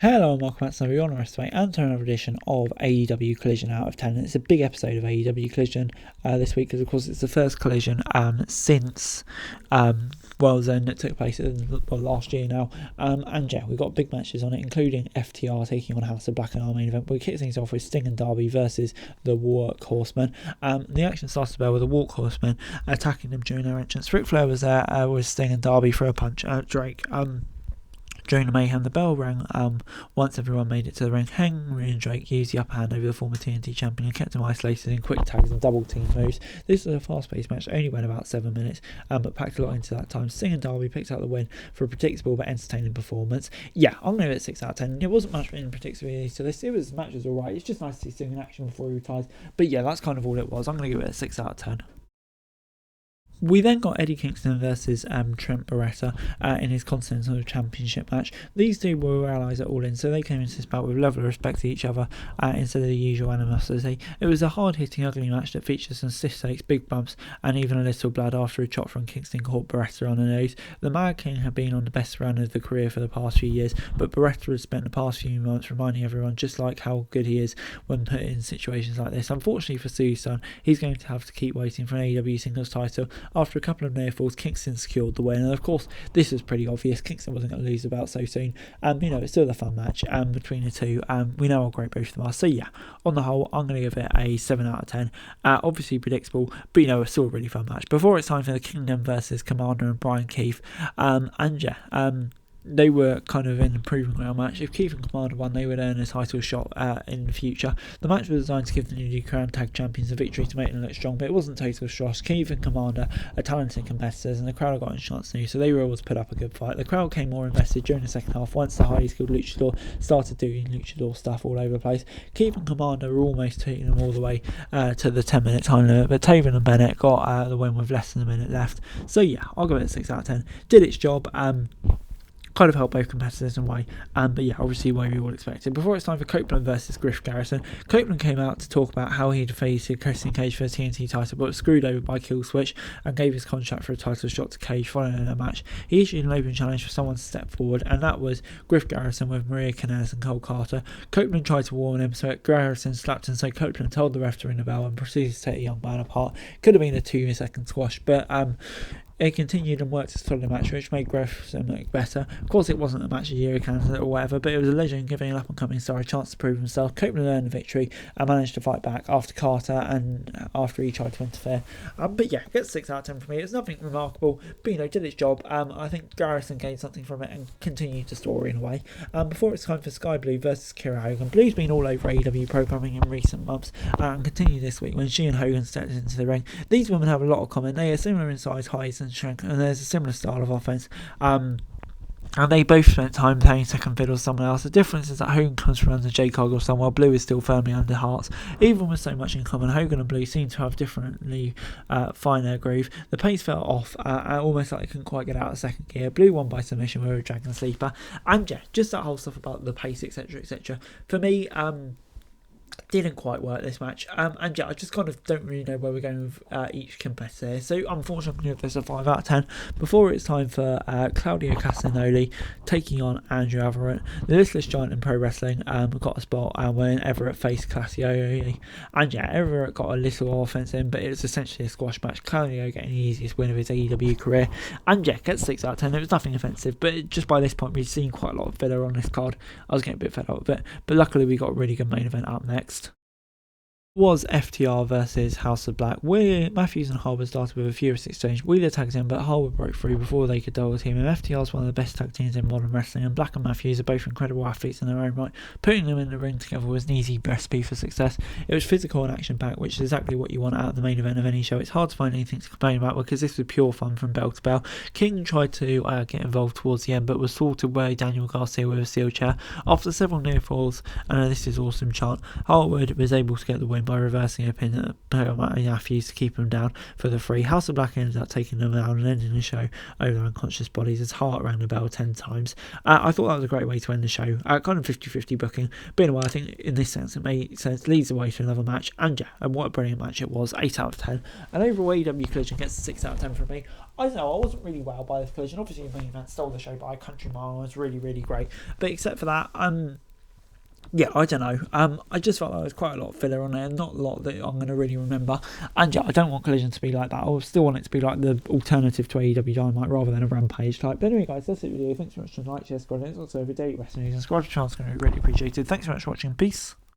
Hello and welcome back to another Wrestling and to another edition of AEW Collision Out of 10. And it's a big episode of AEW Collision this week because, of course, it's the first collision since World's End that took place last year now. And yeah, we've got big matches on it, including FTR taking on House of Black in our main event. We kick things off with Sting and Darby versus the Workhorsemen. The action started with the Workhorsemen attacking them during their entrance. Ric Flair was there with Sting and Darby for a punch at Drake. During the mayhem, the bell rang once everyone made it to the ring. Henry and Drake used the upper hand over the former TNT champion and kept him isolated in quick tags and double team moves. This was a fast-paced match, only went about 7 minutes, but packed a lot into that time. Sting and Darby picked up the win for a predictable but entertaining performance. Yeah, I'm going to give it 6 out of 10. There wasn't much in predictability to this. The match was alright. It's just nice to see Sting in action before he retires. But yeah, that's kind of all it was. I'm going to give it a 6 out of 10. We then got Eddie Kingston versus Trent Beretta in his Continental Championship match. These two were allies at All In, so they came into this bout with level of respect to each other instead of the usual animosity. It was a hard-hitting, ugly match that featured some stiff stakes, big bumps, and even a little blood after a chop from Kingston caught Beretta on the nose. The Mad King had been on the best run of the career for the past few years, but Beretta has spent the past few months reminding everyone just like how good he is when put in situations like this. Unfortunately for Sue's son, he's going to have to keep waiting for an AEW singles title. After a couple of near falls, Kingston secured the win, and of course this was pretty obvious. Kingston wasn't going to lose about so soon. It's still a fun match between the two. We know how great both of them are. So yeah, on the whole, I'm going to give it a 7 out of 10. Obviously predictable, but it's still a really fun match. Before it's time for the Kingdom versus Commander and Brian Keith, they were kind of in a proving ground match. If Keith and Commander won, they would earn a title shot in the future. The match was designed to give the newly crowned tag champions a victory to make them look strong, but it wasn't total straws. Keith and Commander are talented competitors, and the crowd got a chance to, so they were able to put up a good fight. The crowd came more invested during the second half once the highly skilled luchador started doing luchador stuff all over the place. Keith and Commander were almost taking them all the way to the 10-minute time limit, but Taven and Bennett got the win with less than a minute left. So yeah, I'll give it a 6 out of 10. Did its job. Kind of helped both competitors in a way, but yeah, obviously where we all expected. Before it's time for Copeland versus Griff Garrison, Copeland came out to talk about how he defeated Christian Cage for the TNT title, but was screwed over by Killswitch and gave his contract for a title shot to Cage following the match. He issued an open challenge for someone to step forward, and that was Griff Garrison with Maria Kanellis and Cole Carter. Copeland tried to warn him, so Garrison slapped him, so Copeland told the ref to ring the bell and proceeded to take the young man apart. Could have been a 2-second squash, but it continued and worked to solid match, which made Garrison look better. Of course, it wasn't a match of the year candidate or whatever, but it was a legend giving an up-and-coming star a chance to prove himself. Copeland earned the victory and managed to fight back after Carter and after he tried to interfere. But yeah, gets 6 out of 10 for me. It's nothing remarkable, but did its job. I think Garrison gained something from it and continued the story in a way. Before it's time for Sky Blue versus Kira Hogan. Blue's been all over AEW programming in recent months and continued this week when she and Hogan stepped into the ring. These women have a lot of common. They are similar in size, height and strength, and there's a similar style of offense. And they both spent time playing second fiddle to someone else. The difference is that Hogan comes from under Jay Cog or someone, while Blue is still firmly under Hearts. Even with so much in common, Hogan and Blue seem to have differently find their groove. The pace fell off, almost like they couldn't quite get out of second gear. Blue won by submission with a Dragon Sleeper. And yeah, just that whole stuff about the pace, etc., etc. For me, didn't quite work this match, and yeah, I just kind of don't really know where we're going with each competitor, so unfortunately I'm going to give this a 5 out of 10. Before it's time for Claudio Castagnoli taking on Andrew Everett, the listless giant in pro wrestling, got a spot when Everett faced Castagnoli, and yeah, Everett got a little offense in, but it was essentially a squash match. Claudio getting the easiest win of his AEW career, and yeah, gets 6 out of 10. It was nothing offensive, but just by this point we've seen quite a lot of filler on this card. I was getting a bit fed up with it, but luckily we got a really good main event up next. Was FTR versus House of Black, where Matthews and Harwood started with a furious exchange. Wheeler tagged in, but Harwood broke free before they could double team him. FTR is one of the best tag teams in modern wrestling, and Black and Matthews are both incredible athletes in their own right. Putting them in the ring together was an easy recipe for success. It was physical and action-packed, which is exactly what you want out of the main event of any show. It's hard to find anything to complain about because this was pure fun from bell to bell. King tried to get involved towards the end, but was thwarted by Daniel Garcia with a steel chair. After several near falls and this is awesome chant, Harwood was able to get the win win by reversing a pin at Matthews to keep him down for the 3. House of Black ended up taking them down and ending the show over their unconscious bodies as Hart rang the bell 10 times. I thought that was a great way to end the show. Kind of 50-50 booking. But anyway, I think in this sense it made sense. Leads the way to another match. And yeah, and what a brilliant match it was. 8 out of 10. And overall AEW Collision gets a 6 out of 10 from me. I don't know, I wasn't really wowed by this Collision. Obviously the main event stole the show by a country mile. It was really, really great. But except for that, yeah, I don't know. I just felt like there was quite a lot of filler on there, not a lot that I'm going to really remember. And yeah, I don't want Collision to be like that. I still want it to be like the alternative to AEW Dynamite rather than a Rampage type. But anyway, guys, that's it for the video. Thanks so much for watching. Like, share, subscribe. It's also over daily wrestling news and subscribe to the channel. It's going to be really appreciated. Thanks so much for watching. Peace.